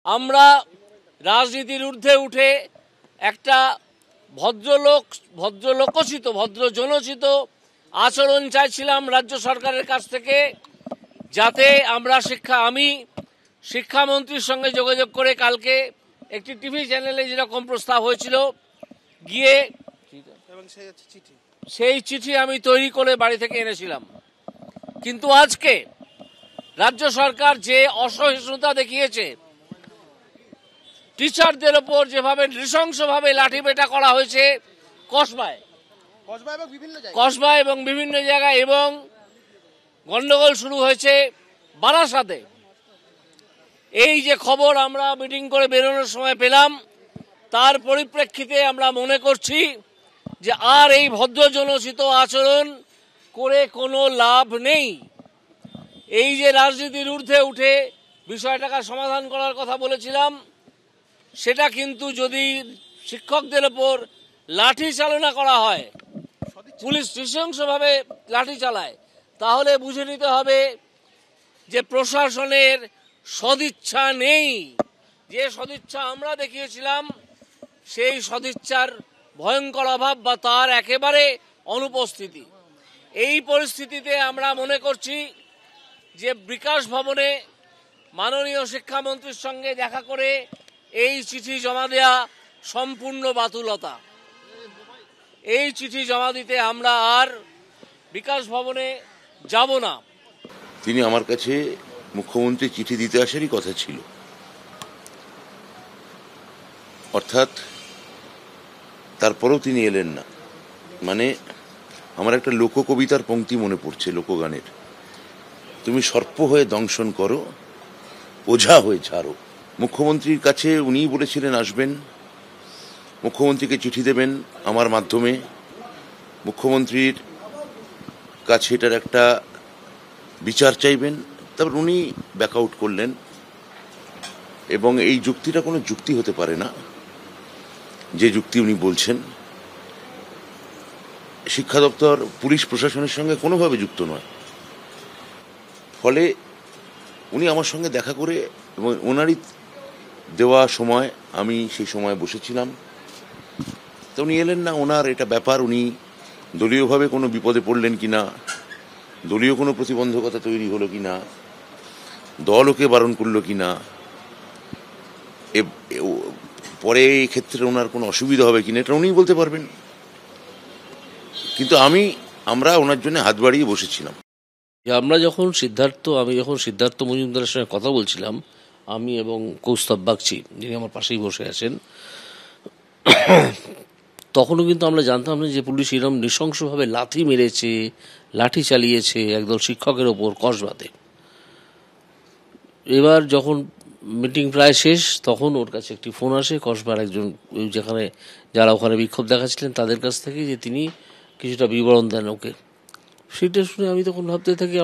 আমরা রাজনীতির ঊর্ধ্বে উঠে একটা ভদ্রজনোচিত আচরণ চাইছিলাম রাজ্য সরকারের কাছ থেকে, যাতে আমি শিক্ষামন্ত্রীর সঙ্গে যোগাযোগ করে কালকে একটি টিভি চ্যানেলে যেরকম প্রস্তাব হয়েছিল গিয়ে সেই চিঠি আমি তৈরি করে বাড়ি থেকে এনেছিলাম। কিন্তু আজকে রাজ্য সরকার যে অসহিষ্ণুতা দেখিয়েছে, টিচারদের ওপর যেভাবে নৃশংসভাবে লাঠিপেটা করা হয়েছে কসবায় এবং বিভিন্ন জায়গায়, এবং গন্ডগোল শুরু হয়েছে বারাসাতে, এই যে খবর আমরা মিটিং করে বেরোনোর সময় পেলাম, তার পরিপ্রেক্ষিতে আমরা মনে করছি যে আর এই ভদ্রজনোচিত আচরণ করে কোনো লাভ নেই। এই যে রাজনীতির ঊর্ধ্বে উঠে বিষয়টাকে সমাধান করার কথা বলেছিলাম, সেটা কিন্তু যদি শিক্ষকদের ওপর লাঠি চালনা করা হয়, পুলিশ নৃশংসভাবে লাঠি চালায়, তাহলে বুঝে নিতে হবে যে প্রশাসনের সদিচ্ছা নেই। যে সদিচ্ছা আমরা দেখিয়েছিলাম সেই সদিচ্ছার ভয়ঙ্কর অভাব বা তার একেবারে অনুপস্থিতি। এই পরিস্থিতিতে আমরা মনে করছি যে বিকাশ ভবনে মাননীয় শিক্ষামন্ত্রীর সঙ্গে দেখা করে এই চিঠি জমা দেয়া সম্পূর্ণ বাতুলতা। এই চিঠি জমা দিতে আমরা আর বিকাশ ভবনে যাব না। তিনি আমার কাছে মুখ্যমন্ত্রী চিঠি দিতে আসারই কথা ছিল, অর্থাৎ তারপরেও তিনি এলেন না। মানে আমার একটা লোককবিতার পংক্তি মনে পড়ছে, লোকগানের, তুমি সর্প হয়ে দংশন করো, ওঝা হয়ে ছাড়ো। মুখ্যমন্ত্রীর কাছে উনিই বলেছিলেন আসবেন, মুখ্যমন্ত্রীকে চিঠি দেবেন আমার মাধ্যমে, মুখ্যমন্ত্রীর কাছে এটার একটা বিচার চাইবেন, তারপর উনি ব্যাক আউট করলেন। এবং এই যুক্তিটা কোনো যুক্তি হতে পারে না, যে যুক্তি উনি বলছেন। শিক্ষা দপ্তর পুলিশ প্রশাসনের সঙ্গে কোনোভাবে যুক্ত নয়। ফলে উনি আমার সঙ্গে দেখা করে, এবং ওনারই দেওয়া সময় আমি সেই সময় বসেছিলাম, তো উনি এলেন না। ওনার এটা ব্যাপার, উনি দলীয়ভাবে কোনো বিপদে পড়লেন কিনা, দলীয় কোনো প্রতিবন্ধকতা তৈরি হলো কিনা, দল ওকে বারণ করলো কিনা, পরে এই ক্ষেত্রে ওনার কোনো অসুবিধা হবে কিনা, এটা উনিই বলতে পারবেন। কিন্তু আমরা ওনার জন্য হাত বাড়িয়ে বসেছিলাম। আমি যখন সিদ্ধার্থ মজুমদারের সঙ্গে কথা বলছিলাম, আমি এবং কৌস্তব বাগচি, যিনি আমার পাশেই বসে আছেন, তখনও কিন্তু আমরা জানতাম না যে পুলিশ এরকম নৃশংসভাবে লাথি মেরেছে, লাঠি চালিয়েছে একদল শিক্ষকের ওপর কসবাতে। এবার যখন মিটিং প্রায় শেষ, তখন ওর কাছে একটি ফোন আসে কসবার একজন, যারা ওখানে বিক্ষোভ দেখাচ্ছিলেন তাদের কাছ থেকে, যে তিনি কিছুটা বিবরণ দেন ওকে। সেটা শুনে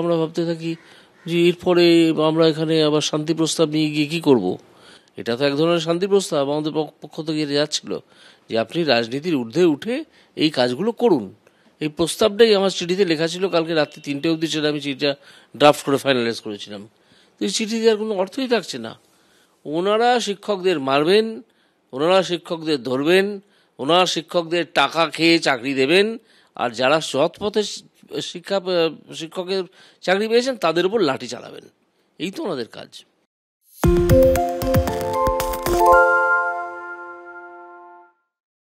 আমরা ভাবতে থাকি যে এরপরে আমরা এখানে আবার শান্তি প্রস্তাব নিয়ে গিয়ে কী করব। এটা তো এক ধরনের শান্তি প্রস্তাব আমাদের পক্ষ থেকে যাচ্ছিল, যে আপনি রাজনীতির ঊর্ধ্বে উঠে এই কাজগুলো করুন। এই প্রস্তাবটাই আমার চিঠিতে লেখা ছিল, কালকে রাত্রি 3টে অবধি সেটা আমি চিঠিটা ড্রাফট করে ফাইনালাইজ করেছিলাম। তো এই চিঠি দেওয়ার কোনো অর্থই থাকছে না। ওনারা শিক্ষকদের মারবেন, ওনারা শিক্ষকদের ধরবেন, ওনারা শিক্ষকদের টাকা খেয়ে চাকরি দেবেন, আর যারা সৎ পথে শিক্ষকের চাকরি পেয়েছেন তাদের উপর লাঠি চালাবেন। এই তো ওনাদের কাজ।